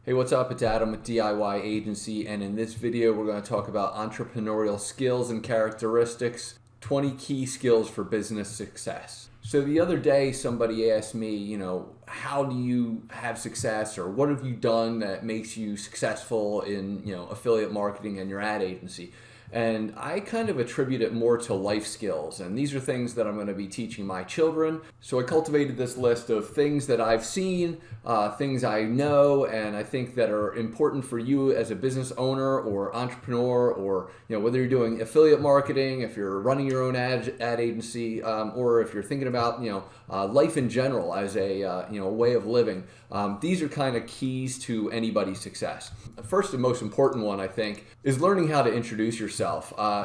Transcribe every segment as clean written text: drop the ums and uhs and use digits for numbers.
Hey, what's up? It's Adam with DIY Agency, and in this video we're going to talk about entrepreneurial skills and characteristics, 20 key skills for business success. So the other day somebody asked me, how do you have success, or what have you done that makes you successful in, affiliate marketing and your ad agency? And I kind of attribute it more to life skills. And these are things that I'm going to be teaching my children. So I cultivated this list of things that I've seen, things I know, and I think that are important for you as a business owner or entrepreneur, or whether you're doing affiliate marketing, if you're running your own ad agency, or if you're thinking about life in general as a way of living. These are kind of keys to anybody's success. The first and most important one, I think, is learning how to introduce yourself.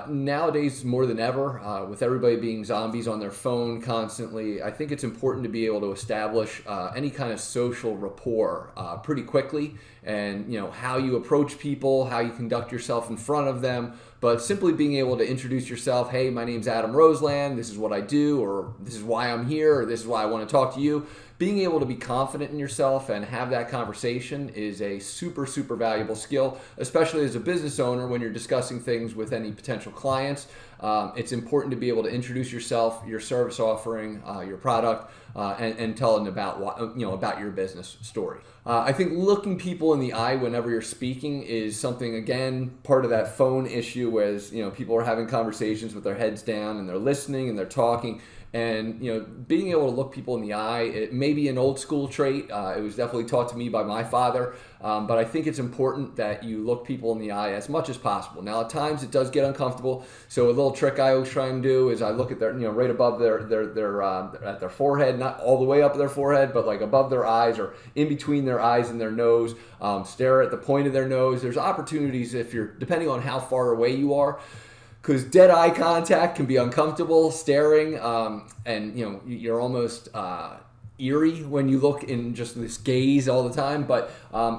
Nowadays, more than ever, with everybody being zombies on their phone constantly, I think it's important to be able to establish any kind of social rapport pretty quickly, and how you approach people, how you conduct yourself in front of them. But simply being able to introduce yourself, hey, my name's Adam Roseland, this is what I do, or this is why I'm here, or this is why I want to talk to you. Being able to be confident in yourself and have that conversation is a super, super valuable skill, especially as a business owner when you're discussing things with any potential clients. It's important to be able to introduce yourself, your service offering, your product, and tell them about your business story. I think looking people in the eye whenever you're speaking is something, again, part of that phone issue, as people are having conversations with their heads down and they're listening and they're talking. And being able to look people in the eye, it may be an old school trait. It was definitely taught to me by my father, but I think it's important that you look people in the eye as much as possible. Now, at times it does get uncomfortable. So a little trick I always try and do is I look at their, right above at their forehead, not all the way up their forehead, but like above their eyes or in between their eyes and their nose. Stare at the point of their nose. There's opportunities depending on how far away you are, because dead eye contact can be uncomfortable, staring, and you're almost eerie when you look in just this gaze all the time. But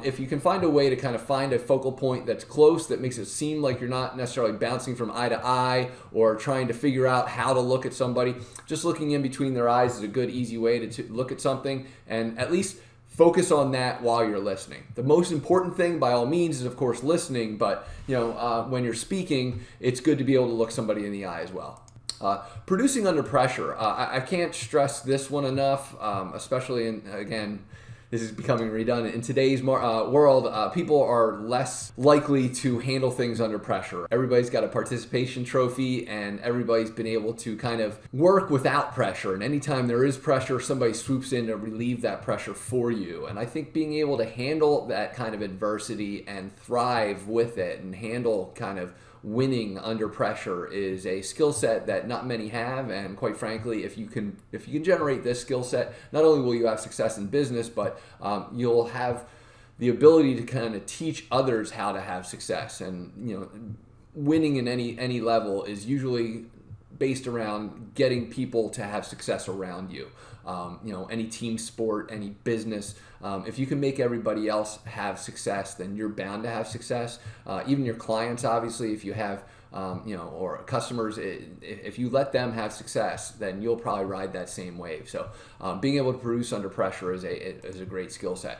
if you can find a way to kind of find a focal point that's close, that makes it seem like you're not necessarily bouncing from eye to eye or trying to figure out how to look at somebody, just looking in between their eyes is a good, easy way to look at something, and at least focus on that while you're listening. The most important thing, by all means, is of course listening, but when you're speaking, it's good to be able to look somebody in the eye as well. Producing under pressure. I can't stress this one enough, especially again, this is becoming redundant. In today's world, people are less likely to handle things under pressure. Everybody's got a participation trophy, and everybody's been able to kind of work without pressure. And anytime there is pressure, somebody swoops in to relieve that pressure for you. And I think being able to handle that kind of adversity and thrive with it, and handle kind of winning under pressure, is a skill set that not many have. And quite frankly, if you can generate this skill set, not only will you have success in business, but you'll have the ability to kind of teach others how to have success. And winning in any level is usually based around getting people to have success around you. Any team sport, any business, if you can make everybody else have success, then you're bound to have success. Even your clients, obviously, if you have, or customers, if you let them have success, then you'll probably ride that same wave. So being able to produce under pressure is a great skill set.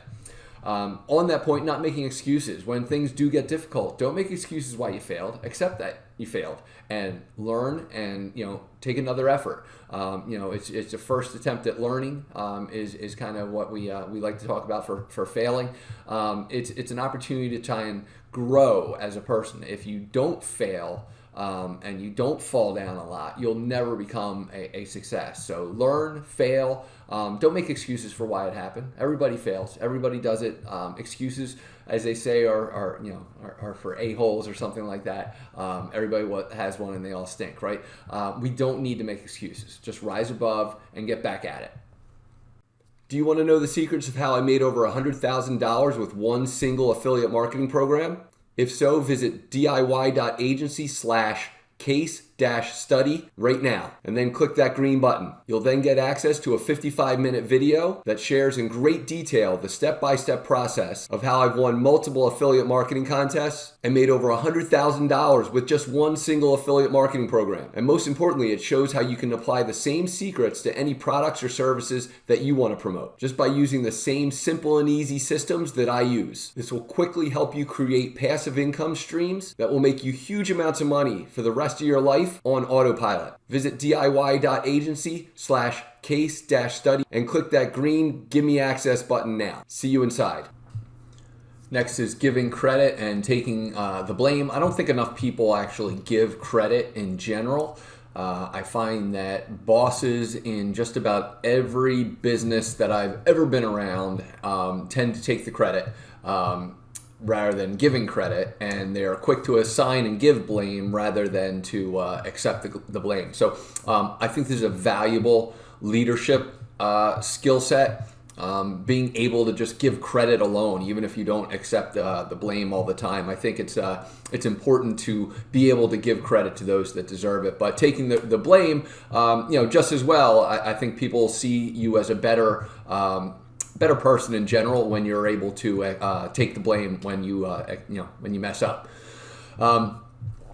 On that point, not making excuses. When things do get difficult, don't make excuses why you failed. Accept that you failed and learn, and take another effort. It's a first attempt at learning, is kind of what we like to talk about for failing. It's an opportunity to try and grow as a person. If you don't fail, and you don't fall down a lot, you'll never become a success. So learn, fail. Don't make excuses for why it happened. Everybody fails. Everybody does it. Excuses, as they say, are for a-holes or something like that. Everybody has one, and they all stink, right? We don't need to make excuses. Just rise above and get back at it. Do you want to know the secrets of how I made over $100,000 with one single affiliate marketing program? If so, visit diy.agency/case case-study right now, and then click that green button. You'll then get access to a 55-minute video that shares in great detail the step-by-step process of how I've won multiple affiliate marketing contests and made over $100,000 with just one single affiliate marketing program. And most importantly, it shows how you can apply the same secrets to any products or services that you want to promote, just by using the same simple and easy systems that I use. This will quickly help you create passive income streams that will make you huge amounts of money for the rest of your life on autopilot. Visit diy.agency/case-study and click that green Give Me Access button now. See you inside. Next is giving credit and taking the blame. I don't think enough people actually give credit in general. I find that bosses in just about every business that I've ever been around tend to take the credit rather than giving credit, and they're quick to assign and give blame rather than to accept the blame. So I think this is a valuable leadership skill set. Being able to just give credit alone, even if you don't accept the blame all the time. I think it's important to be able to give credit to those that deserve it. But taking the blame, just as well, I think people see you as a better person in general when you're able to take the blame when you mess up.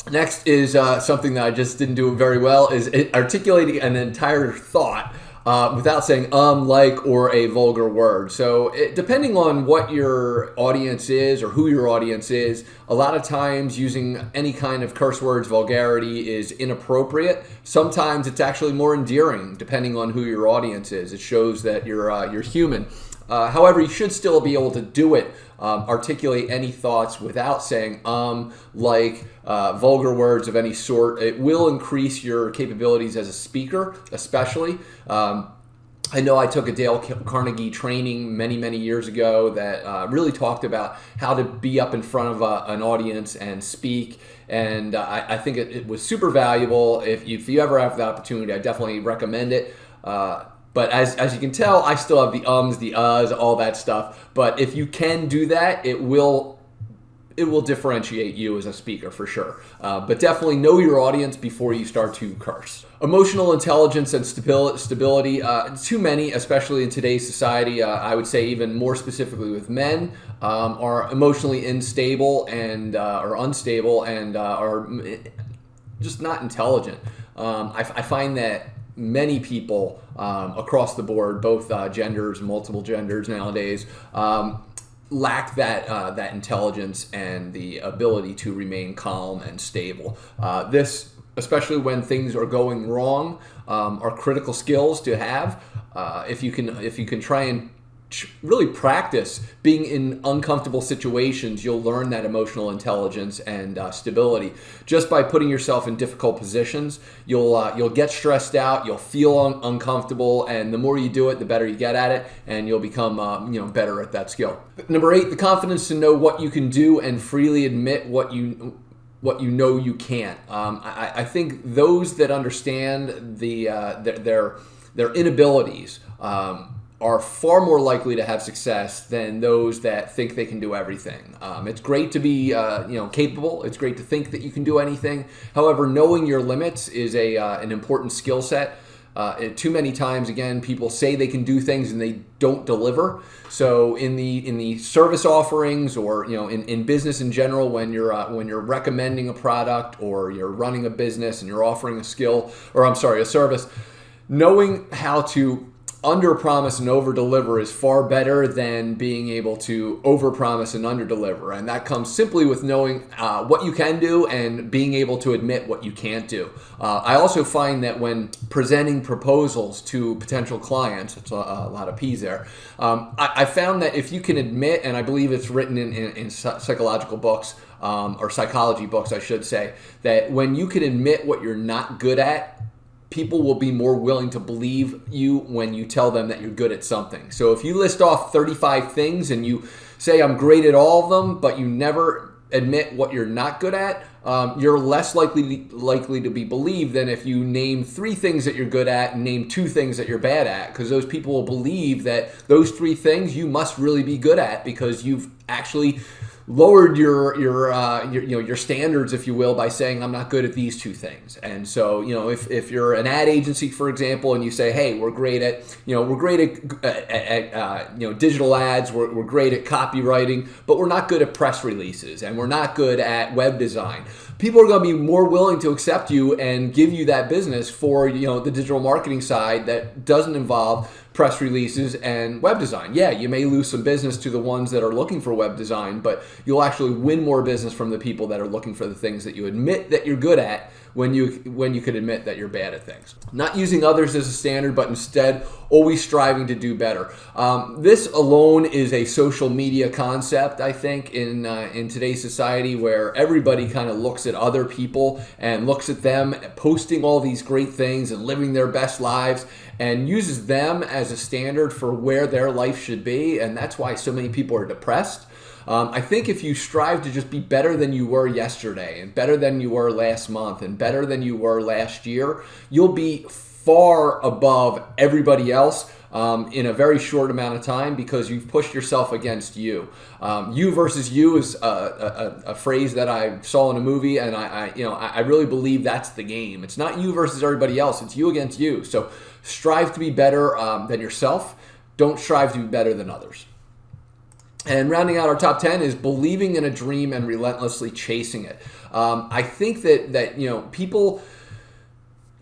Next is something that I just didn't do very well, is articulating an entire thought without saying like, or a vulgar word. So depending on what your audience is or who your audience is, a lot of times using any kind of curse words, vulgarity is inappropriate. Sometimes it's actually more endearing depending on who your audience is. It shows that you're human. However, you should still be able to do it, articulate any thoughts without saying like, vulgar words of any sort. It will increase your capabilities as a speaker, especially. I know I took a Dale Carnegie training many years ago that really talked about how to be up in front of an audience and speak. And I think it was super valuable. If you ever have the opportunity, I definitely recommend it. But as you can tell, I still have the ums, the uhs, all that stuff. But if you can do that, it will differentiate you as a speaker for sure. But definitely know your audience before you start to curse. Emotional intelligence and stability, too many, especially in today's society, I would say even more specifically with men, are emotionally unstable and or unstable and are just not intelligent. I find that many people across the board, both genders, multiple genders nowadays, lack that intelligence and the ability to remain calm and stable. This, especially when things are going wrong, are critical skills to have. If you can try and really practice being in uncomfortable situations, you'll learn that emotional intelligence and stability. Just by putting yourself in difficult positions, you'll get stressed out, you'll feel uncomfortable, and the more you do it, the better you get at it, and you'll become better at that skill. Number 8, the confidence to know what you can do and freely admit what you know you can't. I think those that understand their inabilities are far more likely to have success than those that think they can do everything. It's great to be capable. It's great to think that you can do anything. However, knowing your limits is an important skill set. Too many times, again, people say they can do things and they don't deliver. So in the service offerings, or in business in general, when you're recommending a product or you're running a business and you're offering a service, knowing how to under-promise and over-deliver is far better than being able to over-promise and under-deliver. And that comes simply with knowing what you can do and being able to admit what you can't do. I also find that when presenting proposals to potential clients, it's a lot of P's there, I found that if you can admit, and I believe it's written in psychological books, or psychology books, I should say, that when you can admit what you're not good at, people will be more willing to believe you when you tell them that you're good at something. So if you list off 35 things and you say I'm great at all of them, but you never admit what you're not good at, you're less likely to be believed than if you name 3 things that you're good at and name 2 things that you're bad at, because those people will believe that those 3 things you must really be good at because you've actually lowered your standards, if you will, by saying I'm not good at these 2 things. And so, if you're an ad agency, for example, and you say, hey, we're great at digital ads, we're great at copywriting, but we're not good at press releases, and we're not good at web design. People are going to be more willing to accept you and give you that business for the digital marketing side that doesn't involve press releases and web design. Yeah, you may lose some business to the ones that are looking for web design, but you'll actually win more business from the people that are looking for the things that you admit that you're good at when you could admit that you're bad at things. Not using others as a standard, but instead always striving to do better. This alone is a social media concept, I think, in today's society, where everybody kind of looks at other people and looks at them posting all these great things and living their best lives and uses them as a standard for where their life should be. And that's why so many people are depressed. I think if you strive to just be better than you were yesterday and better than you were last month and better than you were last year, you'll be far above everybody else in a very short amount of time, because you've pushed yourself against you. You versus you is a phrase that I saw in a movie, and I really believe that's the game. It's not you versus everybody else. It's you against you. So strive to be better than yourself. Don't strive to be better than others. And rounding out our top 10 is believing in a dream and relentlessly chasing it. I think that people,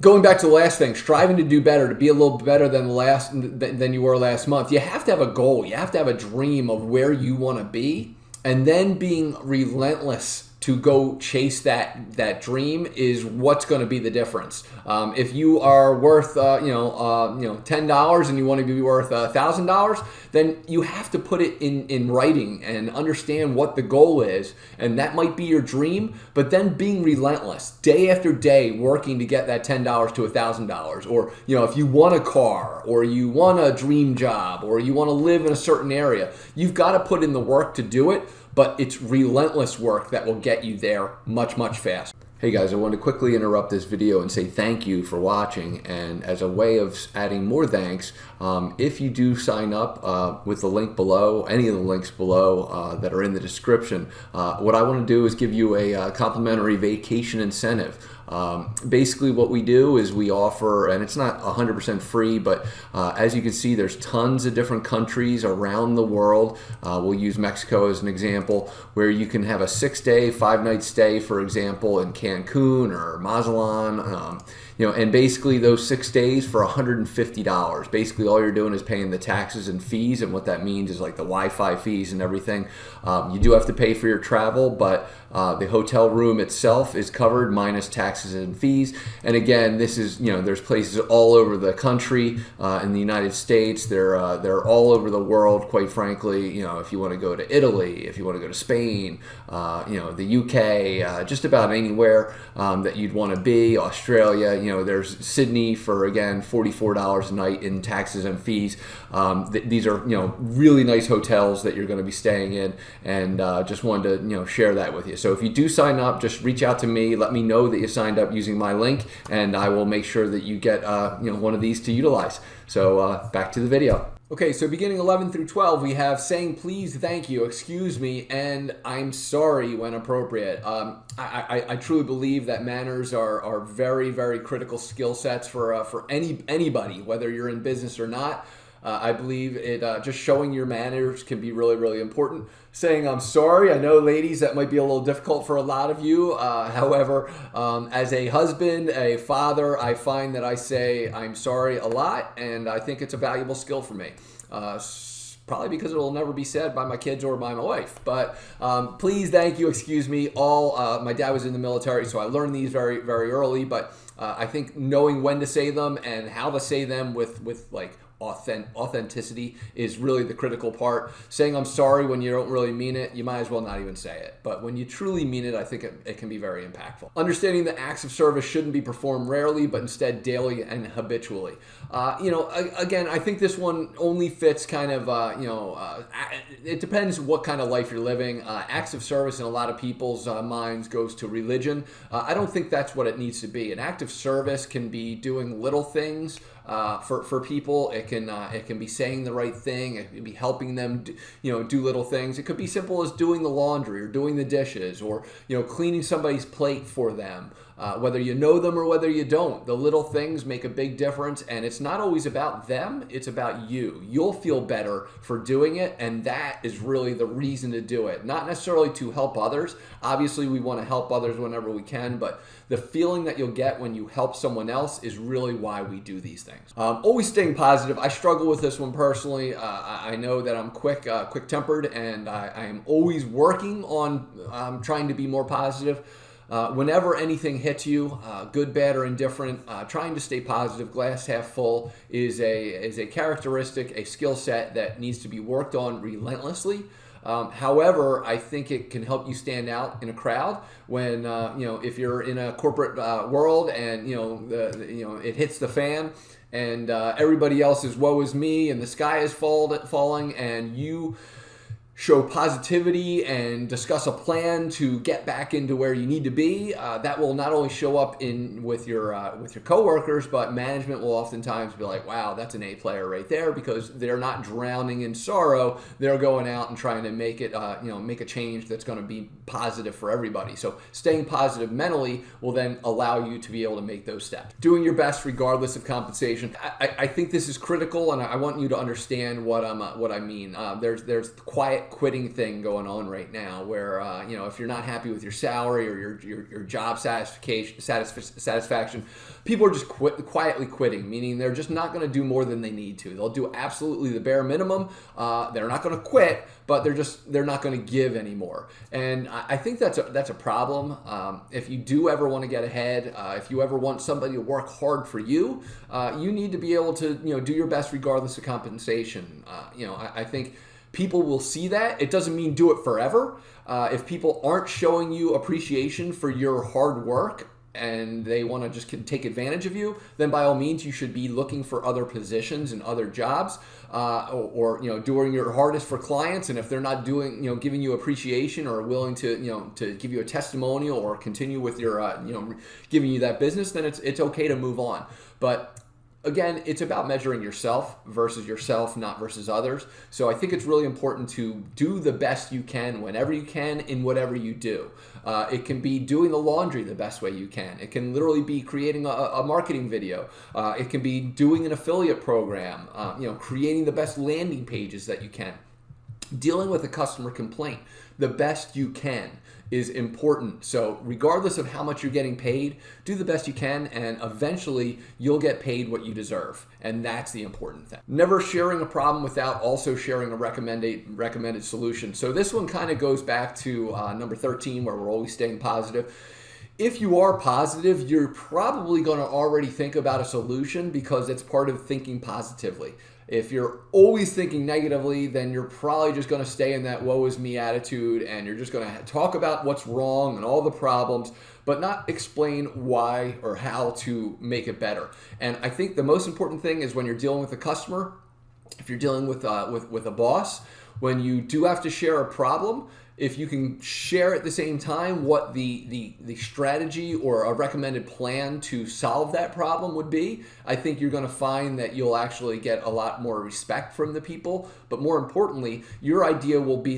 going back to the last thing, striving to do better, to be a little better than you were last month. You have to have a goal. You have to have a dream of where you want to be, and then being relentless to go chase that dream is what's going to be the difference. If you are worth $10 and you want to be worth $1,000, then you have to put it in writing and understand what the goal is, and that might be your dream. But then being relentless, day after day, working to get that $10 to $1,000, or if you want a car, or you want a dream job, or you want to live in a certain area, you've got to put in the work to do it. But it's relentless work that will get you there much, much faster. Hey guys, I want to quickly interrupt this video and say thank you for watching. And as a way of adding more thanks, if you do sign up with the link below, any of the links below that are in the description, what I want to do is give you a complimentary vacation incentive. Basically what we do is we offer, and it's not 100% free, but as you can see, there's tons of different countries around the world. We'll use Mexico as an example, where you can have a 6-day, 5-night stay, for example, in Cancun or Mazatlan. And basically those 6 days for $150. Basically all you're doing is paying the taxes and fees, and what that means is like the Wi-Fi fees and everything. You do have to pay for your travel, but the hotel room itself is covered minus taxes and fees. And again, this is, there's places all over the country in the United States. They're all over the world, quite frankly. If you want to go to Italy, if you want to go to Spain, the UK, just about anywhere that you'd want to be, Australia, there's Sydney for, again, $44 a night in taxes and fees. These are, really nice hotels that you're going to be staying in, and just wanted to, share that with you. So if you do sign up, just reach out to me, let me know that you signed up using my link, and I will make sure that you get, one of these to utilize. So back to the video. Okay, so beginning 11 through 12, we have saying please, thank you, excuse me, and I'm sorry when appropriate. I truly believe that manners are very, very critical skill sets for anybody, whether you're in business or not. I believe it just showing your manners can be really, really important. Saying I'm sorry, I know, ladies, that might be a little difficult for a lot of you. However, as a husband, a father, I find that I say I'm sorry a lot, and I think it's a valuable skill for me. Probably because it will never be said by my kids or by my wife. But please, thank you, excuse me, all. My dad was in the military, so I learned these very, very early. But I think knowing when to say them and how to say them with like authenticity is really the critical part. Saying I'm sorry when you don't really mean it, you might as well not even say it. But when you truly mean it, I think it can be very impactful. Understanding that acts of service shouldn't be performed rarely, but instead daily and habitually. Again, I think this one only fits kind of, it depends what kind of life you're living. Acts of service in a lot of people's minds goes to religion. I don't think that's what it needs to be. An act of service can be doing little things for people. It can be saying the right thing. It can be helping them do little things. It could be simple as doing the laundry or doing the dishes or cleaning somebody's plate for them. Whether you know them or whether you don't, the little things make a big difference, and it's not always about them, it's about you. You'll feel better for doing it, and that is really the reason to do it. Not necessarily to help others. Obviously, we want to help others whenever we can, but the feeling that you'll get when you help someone else is really why we do these things. Always staying positive. I struggle with this one personally. I know that I'm quick-tempered, and I am always working on trying to be more positive. Whenever anything hits you, good, bad, or indifferent, trying to stay positive, glass half full, is a characteristic, a skill set that needs to be worked on relentlessly. However, I think it can help you stand out in a crowd when if you're in a corporate world and it hits the fan and everybody else is woe is me and the sky is falling and you show positivity and discuss a plan to get back into where you need to be. That will not only show up with your coworkers, but management will oftentimes be like, "Wow, that's an A player right there," because they're not drowning in sorrow. They're going out and trying to make it, make a change that's going to be positive for everybody. So staying positive mentally will then allow you to be able to make those steps. Doing your best regardless of compensation. I think this is critical, and I want you to understand what I mean. There's quiet quitting thing going on right now where if you're not happy with your salary or your job satisfaction, people are just quietly quitting, meaning they're just not going to do more than they need to. They'll do absolutely the bare minimum. They're not going to quit, but they're not going to give anymore. And I think that's a problem. If you do ever want to get ahead, if you ever want somebody to work hard for you, you need to be able to do your best regardless of compensation. I think people will see that. It doesn't mean do it forever. If people aren't showing you appreciation for your hard work and they want to just take advantage of you, then by all means you should be looking for other positions and other jobs, or doing your hardest for clients. And if they're not doing, giving you appreciation or willing to, to give you a testimonial or continue with your, giving you that business, then it's okay to move on. But again, it's about measuring yourself versus yourself, not versus others. So I think it's really important to do the best you can whenever you can in whatever you do. It can be doing the laundry the best way you can. It can literally be creating a marketing video. It can be doing an affiliate program, creating the best landing pages that you can. Dealing with a customer complaint the best you can is important. So regardless of how much you're getting paid, do the best you can, and eventually you'll get paid what you deserve. And that's the important thing. Never sharing a problem without also sharing a recommended solution. So this one kind of goes back to number 13, where we're always staying positive. If you are positive, you're probably going to already think about a solution because it's part of thinking positively. If you're always thinking negatively, then you're probably just going to stay in that woe is me attitude, and you're just going to talk about what's wrong and all the problems, but not explain why or how to make it better. And I think the most important thing is when you're dealing with a customer, if you're dealing with a boss, when you do have to share a problem, if you can share at the same time what the strategy or a recommended plan to solve that problem would be, I think you're going to find that you'll actually get a lot more respect from the people. But more importantly, your idea will be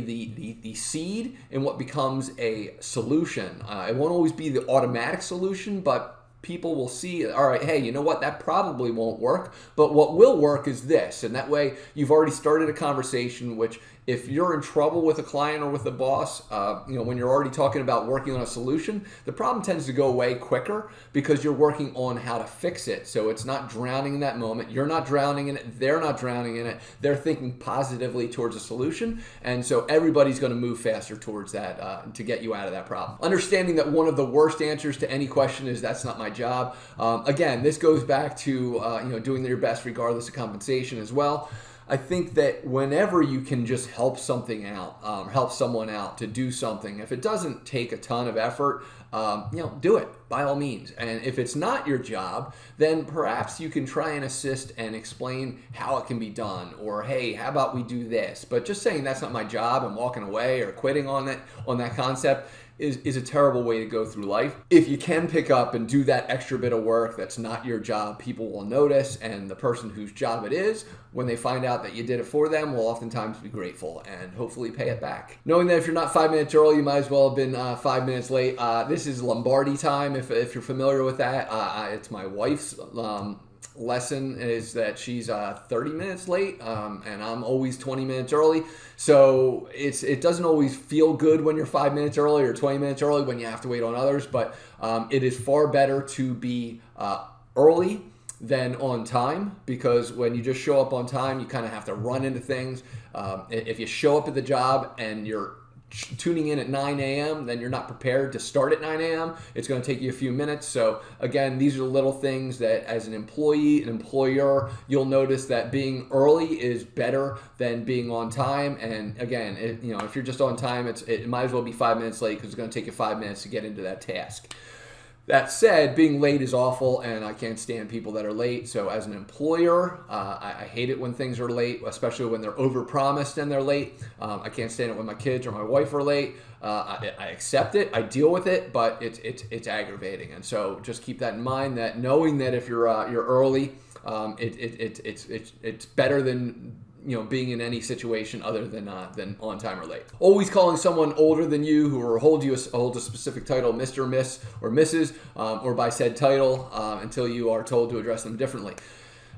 the seed in what becomes a solution. It won't always be the automatic solution, but people will see, all right, hey, you know what, that probably won't work, but what will work is this. And that way you've already started a conversation, which If you're in trouble with a client or with the boss, when you're already talking about working on a solution, the problem tends to go away quicker because you're working on how to fix it. So it's not drowning in that moment. You're not drowning in it. They're not drowning in it. They're thinking positively towards a solution. And so everybody's going to move faster towards that to get you out of that problem. Understanding that one of the worst answers to any question is that's not my job. Again, this goes back to doing your best regardless of compensation as well. I think that whenever you can just help something out, help someone out to do something, if it doesn't take a ton of effort, do it by all means. And if it's not your job, then perhaps you can try and assist and explain how it can be done, or hey, how about we do this? But just saying that's not my job and walking away or quitting on that concept is a terrible way to go through life. If you can pick up and do that extra bit of work that's not your job, people will notice, and the person whose job it is, when they find out that you did it for them, will oftentimes be grateful and hopefully pay it back. Knowing that if you're not 5 minutes early, you might as well have been 5 minutes late. This is Lombardi time, if you're familiar with that. It's my wife's lesson is that she's 30 minutes late, and I'm always 20 minutes early. So it doesn't always feel good when you're 5 minutes early or 20 minutes early when you have to wait on others, but it is far better to be early than on time, because when you just show up on time, you kind of have to run into things. If you show up at the job and you're tuning in at 9 a.m., then you're not prepared to start at 9 a.m. It's going to take you a few minutes. So again, these are the little things that as an employee, an employer, you'll notice that being early is better than being on time. And again, if you're just on time, it might as well be 5 minutes late because it's going to take you 5 minutes to get into that task. That said, being late is awful, and I can't stand people that are late. So as an employer, I hate it when things are late, especially when they're overpromised and they're late. I can't stand it when my kids or my wife are late. I accept it, I deal with it, but it's aggravating. And so just keep that in mind, that knowing that if you're early, it's better than being in any situation other than on time or late. Always calling someone older than you who holds a specific title, Mr., Miss, or Mrs., or by said title until you are told to address them differently.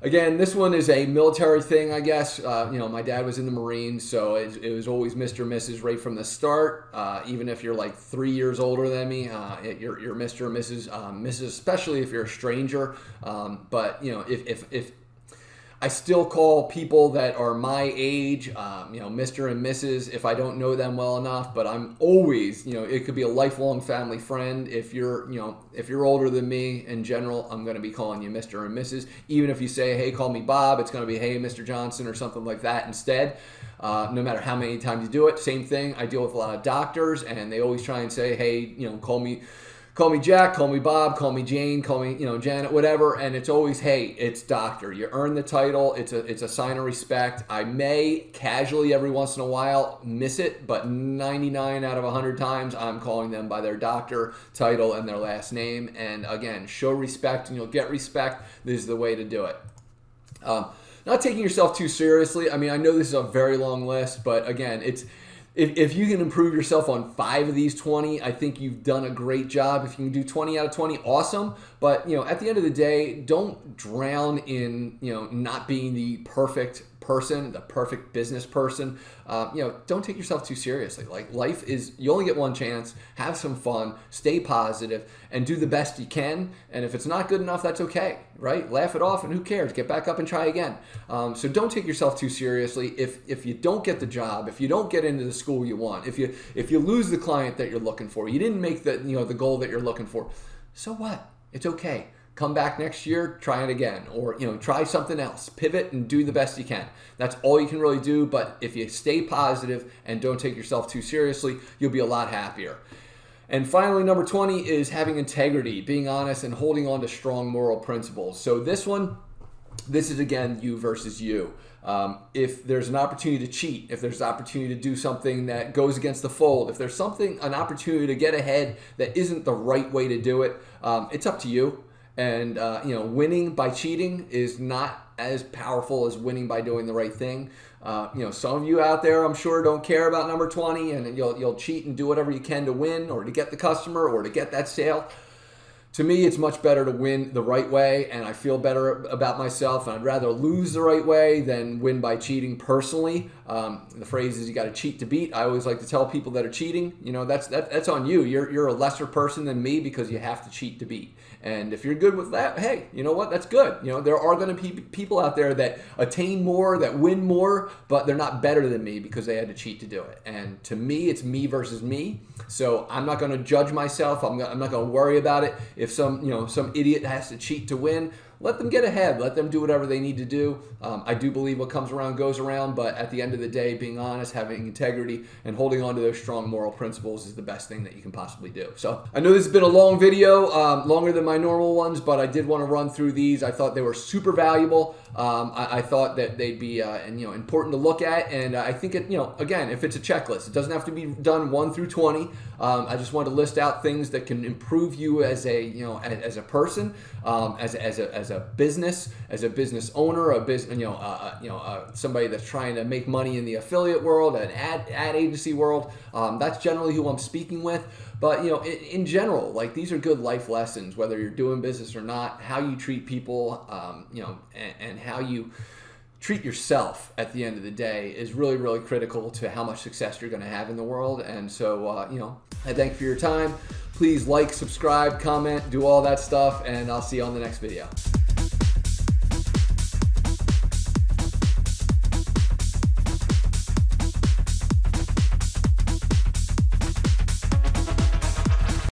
Again, this one is a military thing, I guess. My dad was in the Marines, so it was always Mr., Mrs. right from the start. Even if you're like 3 years older than me, you're Mr. or Mrs., Mrs., especially if you're a stranger. But if I still call people that are my age, Mr. and Mrs. if I don't know them well enough, but I'm always, it could be a lifelong family friend. If you're older than me in general, I'm going to be calling you Mr. and Mrs. Even if you say, hey, call me Bob, it's going to be, hey, Mr. Johnson or something like that instead. No matter how many times you do it, same thing. I deal with a lot of doctors, and they always try and say, hey, call me Jack, call me Bob, call me Jane, call me, Janet, whatever. And it's always, hey, it's doctor. You earn the title. It's a sign of respect. I may casually every once in a while miss it, but 99 out of 100 times I'm calling them by their doctor title and their last name. And again, show respect and you'll get respect. This is the way to do it. Not taking yourself too seriously. I mean, I know this is a very long list, but again, If you can improve yourself on 5 of these 20, I think you've done a great job. If you can do 20 out of 20, awesome. But, at the end of the day, don't drown in, not being the perfect person, the perfect business person. Don't take yourself too seriously. Like, life is, you only get one chance. Have some fun, stay positive, and do the best you can. And if it's not good enough, that's okay, right? Laugh it off, and who cares? Get back up and try again. So don't take yourself too seriously. If you don't get the job, if you don't get into the school you want, if you lose the client that you're looking for, you didn't make the goal that you're looking for, so what? It's okay. Come back next year, try it again, or try something else. Pivot and do the best you can. That's all you can really do. But if you stay positive and don't take yourself too seriously, you'll be a lot happier. And finally, number 20 is having integrity, being honest, and holding on to strong moral principles. So this is again you versus you. If there's an opportunity to cheat, if there's an opportunity to do something that goes against the fold, if there's an opportunity to get ahead that isn't the right way to do it, it's up to you. And, winning by cheating is not as powerful as winning by doing the right thing. Some of you out there, I'm sure, don't care about number 20, and you'll cheat and do whatever you can to win or to get the customer or to get that sale. To me, it's much better to win the right way, and I feel better about myself, and I'd rather lose the right way than win by cheating personally. The phrase is you got to cheat to beat. I always like to tell people that are cheating, that's on you. You're a lesser person than me because you have to cheat to beat. And if you're good with that, hey, you know what? That's good. There are going to be people out there that attain more, that win more, but they're not better than me because they had to cheat to do it. And to me, it's me versus me. So I'm not going to judge myself. I'm not going to worry about it. If some idiot has to cheat to win, let them get ahead. Let them do whatever they need to do. I do believe what comes around goes around, but at the end of the day, being honest, having integrity, and holding on to those strong moral principles is the best thing that you can possibly do. So I know this has been a long video, longer than my normal ones, but I did want to run through these. I thought they were super valuable. I thought that they'd be important to look at, and I think again, if it's a checklist, it doesn't have to be done 1 through 20. I just wanted to list out things that can improve you as a person, as a business, as a business owner, somebody that's trying to make money in the affiliate world, an ad agency world. That's generally who I'm speaking with. But in general, like, these are good life lessons, whether you're doing business or not. How you treat people, and how you treat yourself at the end of the day is really, really critical to how much success you're going to have in the world. And so, I thank you for your time. Please like, subscribe, comment, do all that stuff, and I'll see you on the next video.